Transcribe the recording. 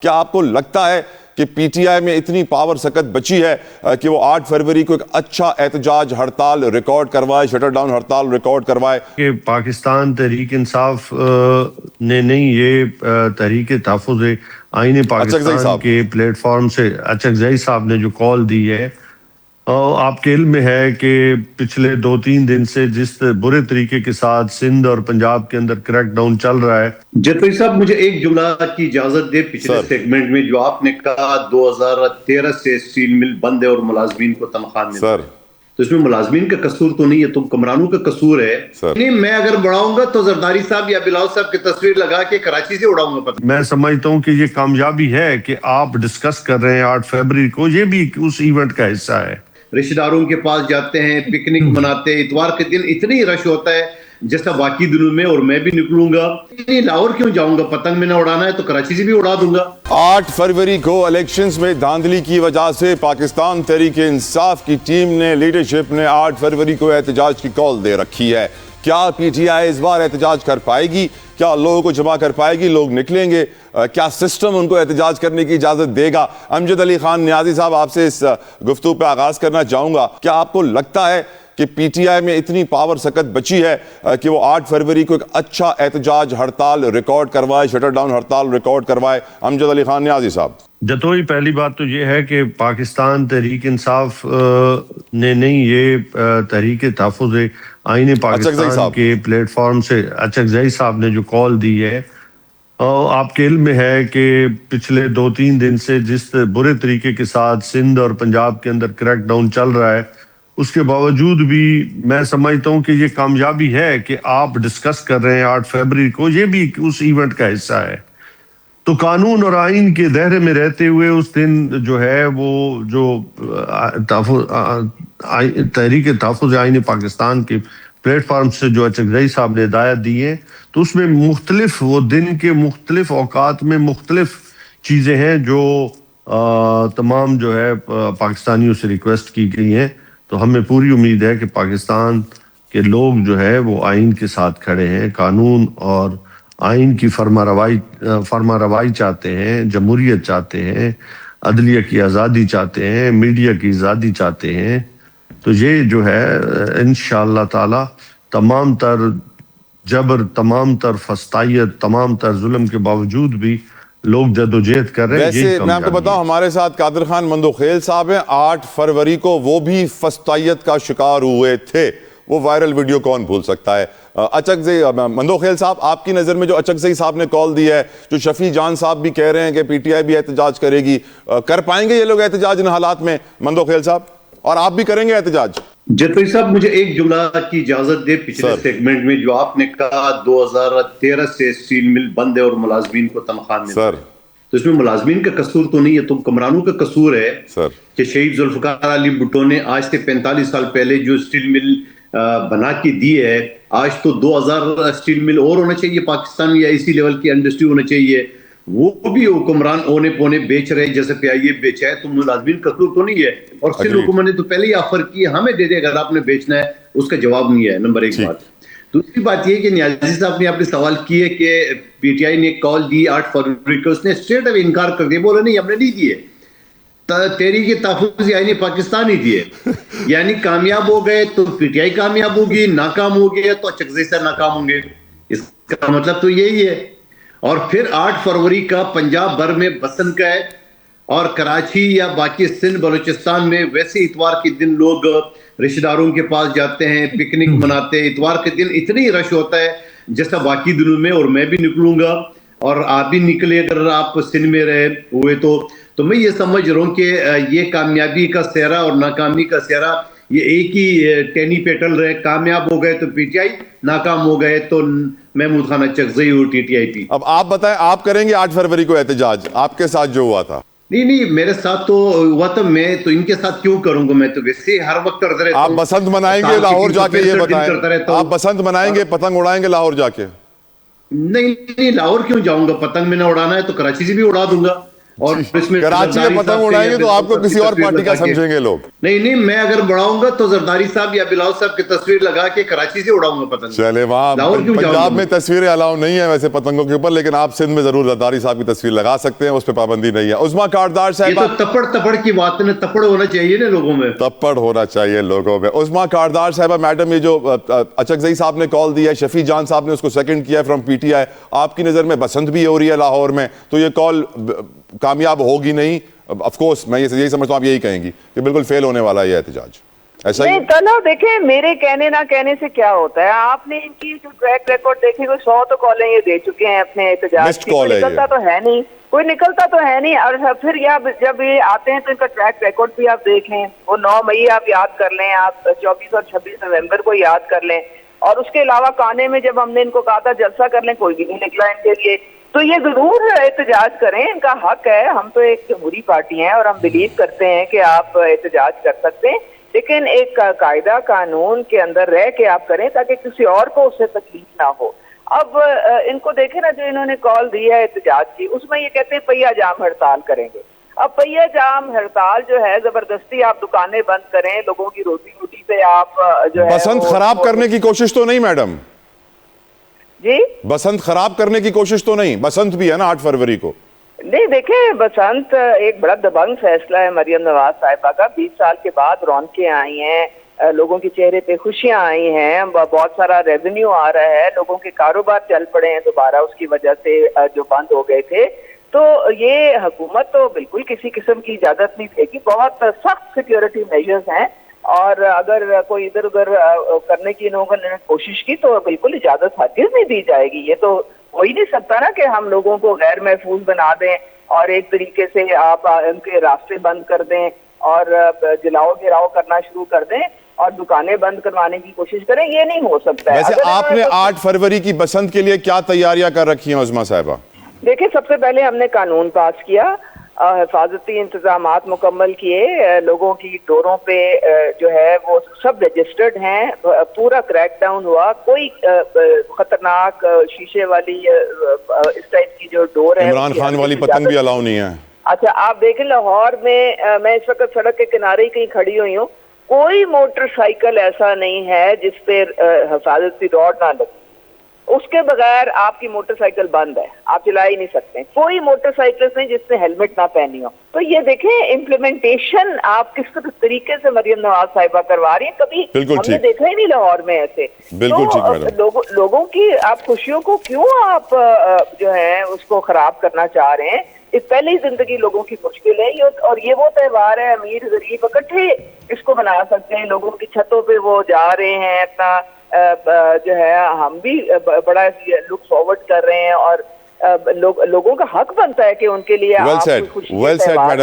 क्या आपको लगता है कि पीटीआई में इतनी पावर सकत बची है कि वो 8 फरवरी को एक अच्छा एहतजाज हड़ताल रिकॉर्ड करवाए, शटर डाउन हड़ताल रिकॉर्ड करवाए? कि पाकिस्तान तहरीक इंसाफ ने नहीं, ये तहरीक तहफ़्फ़ुज़ आईन पाकिस्तान के प्लेटफॉर्म से अचकज़ई साहब ने जो कॉल दी है, आपके इल्म में है कि पिछले 2-3 दिन से जिस बुरे तरीके के साथ सिंध और पंजाब के अंदर क्रैकडाउन चल रहा है। जतोई साहब, मुझे एक जुमला की इजाजत दे। पिछले सेगमेंट में जो आपने कहा 2013 से स्टील मिल बंद है और मुलाजमीन को तनख्वाह मिल रही है, तो इसमें मुलाजमीन का कसूर तो नहीं है, तुम कमरानों का कसूर है। नहीं, मैं अगर बढ़ाऊंगा तो जरदारी साहब या बिलावल साहब की तस्वीर लगा के कराची से उड़ाऊंगा। पता मैं समझता हूँ कि ये कामयाबी है कि आप डिस्कस कर रहे हैं 8 फरवरी को, ये भी उस इवेंट का हिस्सा है। रिश्तेदारों के पास जाते हैं, पिकनिक मनाते हैं, इतवार के दिन इतनी रश होता है जैसा बाकी दिनों में, और मैं भी निकलूंगा। नहीं, लाहौर क्यों जाऊंगा? पतंग में ना उड़ाना है तो कराची से भी उड़ा दूंगा। 8 फरवरी को इलेक्शंस में धांधली की वजह से पाकिस्तान तहरीक इंसाफ की टीम ने, लीडरशिप ने 8 फरवरी को एहतजाज की कॉल दे रखी है। क्या पीटीआई इस बार एहतजाज कर पाएगी? क्या लोगों को जमा कर पाएगी? लोग निकलेंगे? क्या सिस्टम उनको एहतजाज करने की इजाजत देगा? अमजद अली खान नियाजी साहब, आपसे इस गुफ्तगू पे आगाज करना चाहूंगा। क्या आपको लगता है कि पीटीआई में इतनी पावर सकत बची है कि वो 8 फरवरी को एक अच्छा एहतजाज हड़ताल रिकॉर्ड करवाए, शटर डाउन हड़ताल रिकॉर्ड करवाए? अमजद अली खान नियाजी साहब। जतोई पहली बात तो ये है कि पाकिस्तान तहरीक इंसाफ ने नहीं, ये तहरीक तहफ़्फ़ुज़ आईन पाकिस्तान के प्लेटफॉर्म से अचकज़ई साहब ने जो कॉल दी है, आपके इल्म में है कि पिछले 2-3 दिन से जिस बुरे तरीके के साथ सिंध और पंजाब के अंदर क्रैकडाउन चल रहा है, उसके बावजूद भी मैं समझता हूँ कि ये कामयाबी है कि आप डिस्कस कर रहे हैं 8 फरवरी को, ये भी उस इवेंट का हिस्सा है। तो कानून और आइन के दायरे में रहते हुए उस दिन जो है वो जो तहरीक तहफ़्फ़ुज़ आईन पाकिस्तान के प्लेटफॉर्म से जो अचकज़ई साहब ने हिदायत दी है, तो उसमें मुख्तलिफ, वो दिन के मुख्तलिफ औकात में मुख्तलिफ चीज़ें हैं जो तमाम जो है पाकिस्तानियों से रिक्वेस्ट की गई हैं। तो हमें पूरी उम्मीद है कि पाकिस्तान के लोग जो है वो आइन के साथ खड़े हैं, कानून और आइन की फरमा रवाई चाहते हैं, जमहूरियत चाहते हैं, अदलिया की आज़ादी चाहते हैं, मीडिया की आज़ादी चाहते हैं। तो ये जो है इंशाअल्लाह ताला तमाम तर जबर, तमाम तर फस्तायत, तमाम तर जुल्म के बावजूद भी लोग जदोजहद कर रहे हैं। वैसे मैं आपको बताऊं, हमारे साथ कादिर खान मंदोखेल साहब हैं। 8 फरवरी को वो भी फस्तायत का शिकार हुए थे। वो वायरल वीडियो कौन भूल सकता है? अचकज़ई मंदोखेल साहब, आपकी नज़र में जो अचकज़ई साहब ने कॉल दी है, जो शफी जान साहब भी कह रहे हैं कि पीटीआई भी एहतजाज करेगी, कर पाएंगे ये लोग एहतजाज इन हालात में? मंदोखेल साहब, और आप भी करेंगे एहतजाज? जतोई साहब, मुझे एक जुमला की इजाजत दे। पिछले सेगमेंट में जो आपने कहा 2013 से स्टील मिल बंद है और मुलाजमीन को तनख्वाह मिल रही है, तो इसमें मुलाजमीन का कसूर तो नहीं है, तुम कमरानों का कसूर है। कि शहीद जुल्फ़िकार अली भुट्टो ने आज से 45 साल पहले जो स्टील मिल बना के दी है, आज तो 2000 स्टील मिल और होना चाहिए पाकिस्तान, या इसी लेवल की इंडस्ट्री होना चाहिए। वो भी हुक्मरान ओने पोने बेच रहे, जैसे प्याइए बेचा है, तो मुलाजमीन कसूर तो नहीं है। और सिंध हुकूमत ने तो पहले ही ऑफर की, हमें दे दे अगर आपने बेचना है, उसका जवाब नहीं है। नंबर 1 बात। दूसरी बात यह कि नियाजी साहब ने आपने सवाल किए कि पीटीआई ने कॉल दी 8 फरवरी को, उसने स्ट्रेट अवे इनकार कर दिया, बोला नहीं हमने नहीं दिए, तहरीक तहफ़्फ़ुज़ आईन पाकिस्तान ही दिए। यानी कामयाब हो गए तो पीटीआई कामयाब होगी, नाकाम हो गए तो अचकज़ई से नाकाम होंगे। इसका मतलब तो यही है। और फिर 8 फरवरी का पंजाब भर में बसंत का है, और कराची या बाकी सिंध बलूचिस्तान में वैसे इतवार के दिन लोग रिश्तेदारों के पास जाते हैं, पिकनिक मनाते हैं, इतवार के दिन इतनी रश होता है जैसा बाकी दिनों में, और मैं भी निकलूंगा और आप भी निकले अगर आप सिंध में रहे हुए तो मैं ये समझ रहा हूँ कि ये कामयाबी का सेहरा और नाकामी का सेहरा ये एक ही टहनी पे टल रहे। कामयाब हो गए तो पीटीआई, नाकाम हो गए तो महमूद खान अचकज़ई और टीटीआई। अब आप बताएं, आप करेंगे 8 फरवरी को एहतजाज? आपके साथ जो हुआ था? नहीं, मेरे साथ तो हुआ था, मैं तो इनके साथ क्यों करूंगा? मैं तो वैसे हर वक्त करते रहता हूं। आप बसंत मनाएंगे लाहौर जाके? ये बताएं, आप बसंत मनाएंगे, पतंग उड़ाएंगे लाहौर जाके? नहीं, लाहौर क्यों जाऊंगा? पतंग में ना उड़ाना है तो कराची से भी उड़ा दूंगा। और इसमें कराची में पतंग उड़ाएंगे तो आपको किसी और पार्टी का समझेंगे लोग। नहीं, मैं अगर बढ़ाऊंगा तो जरदारी साहब या बिलावल साहब की तस्वीर लगा के कराची से उड़ाऊंगा पतंग। चले, वहां पंजाब में तस्वीरें अलाउ नहीं है वैसे पतंगों के ऊपर, लेकिन आप सिंध में जरूर जरदारी साहब की तस्वीर लगा सकते हैं, उस पर पाबंदी नहीं है। उस्मा कारदार साहब, तो तपड़ की बात है, तपड़ होना चाहिए ना लोगों में, तपड़ होना चाहिए लोगों में। उस्मा कारदार साहबा मैडम, ये जो अचकजई साहब ने कॉल दिया है, शफी जान साहब ने उसको सेकंड किया फ्रॉम पीटीआई, आपकी नजर में बसंत भी हो रही है लाहौर में, तो ये कॉल कामयाब होगी नहीं? ऑफ कोर्स मैं यही समझता हूँ, आप यही कहेंगी कि बिल्कुल फेल होने वाला है एहतजाज, ऐसा ही? नहीं चलो देखिए, मेरे कहने ना कहने से क्या होता है, आपने इनकी जो ट्रैक रिकॉर्ड देखे, कोई 100 तो कॉलें ये दे चुके हैं अपने एहतजाज की, कोई निकलता तो है नहीं, कोई निकलता तो है नहीं। और फिर जब ये आते हैं तो इनका ट्रैक रिकॉर्ड भी आप देख लें, वो 9 मई आप याद कर लें, आप 24 और 26 नवंबर को याद कर लें, और उसके अलावा काने में जब हमने इनको कहा था जलसा कर लें, कोई भी नहीं निकला इनके लिए। तो ये जरूर एहतजाज करें, इनका हक है, हम तो एक जमहूरी पार्टी हैं और हम बिलीव करते हैं कि आप एहतजाज कर सकते हैं, लेकिन एक कायदा कानून के अंदर रह के आप करें ताकि किसी और को उससे तकलीफ ना हो। अब इनको देखें ना, जो इन्होंने कॉल दी है एहतजाज की, उसमें ये कहते हैं पहिया जाम हड़ताल करेंगे। अब पहिया जाम हड़ताल जो है, जबरदस्ती आप दुकानें बंद करें, लोगों की रोटी रोटी पे आप जो है बसंत खराब करने की कोशिश तो नहीं मैडम? जी, बसंत खराब करने की कोशिश तो नहीं? बसंत भी है ना 8 फरवरी को। नहीं देखें, बसंत एक बड़ा दबंग फैसला है मरियम नवाज साहिबा का। 20 साल के बाद रौनकें आई हैं, लोगों के चेहरे पे खुशियां आई हैं, बहुत सारा रेवेन्यू आ रहा है, लोगों के कारोबार चल पड़े हैं दोबारा उसकी वजह से जो बंद हो गए थे। तो ये हुकूमत तो बिल्कुल किसी किस्म की इजाजत नहीं देगी, बहुत सख्त सिक्योरिटी मेजर्स हैं, और अगर कोई इधर उधर करने की लोगों ने कोशिश की तो बिल्कुल इजाजत हरगिज़ नहीं दी जाएगी। ये तो हो ही नहीं सकता ना कि हम लोगों को गैर महफूज बना दें और एक तरीके से आप उनके रास्ते बंद कर दें और जलाओ गिराओ करना शुरू कर दें और दुकानें बंद करवाने की कोशिश करें, ये नहीं हो सकता है। वैसे आपने 8 फरवरी की बसंत के लिए क्या तैयारियां कर रखी हैं उस्मा साहिबा? देखिए, सबसे पहले हमने कानून पास किया, हिफाजती इंतजामात मुकम्मल किए, लोगों की डोरों पे जो है वो सब रजिस्टर्ड हैं, पूरा क्रैक डाउन हुआ, कोई खतरनाक शीशे वाली इस टाइप की जो डोर है, इमरान खान वाली पतंग भी अलाउ नहीं है। अच्छा, आप देखें लाहौर में, मैं इस वक्त सड़क के किनारे ही कहीं खड़ी हुई हूँ, कोई मोटरसाइकिल ऐसा नहीं है जिसपे हिफाजती रॉड ना लगी, उसके बगैर आपकी मोटरसाइकिल बंद है, आप चला ही नहीं सकते। कोई मोटरसाइकिल नहीं जिसने हेलमेट ना पहनी हो। तो ये देखें इम्प्लीमेंटेशन आप किस तरीके से मरियम नवाज साहिबा करवा रही है, कभी हमने देखा ही नहीं लाहौर में ऐसे। बिल्कुल तो लोगों की आप खुशियों को क्यों आप जो है उसको खराब करना चाह रहे हैं? इस पहली जिंदगी लोगों की मुश्किल है ये, और ये वो त्योहार है, अमीर गरीब इकट्ठे इसको मना सकते हैं, लोगों की छतों पे वो जा रहे हैं, अपना जो है हम भी बड़ा लुक फॉरवर्ड कर रहे हैं, और लोगों का हक बनता है कि उनके लिए well said,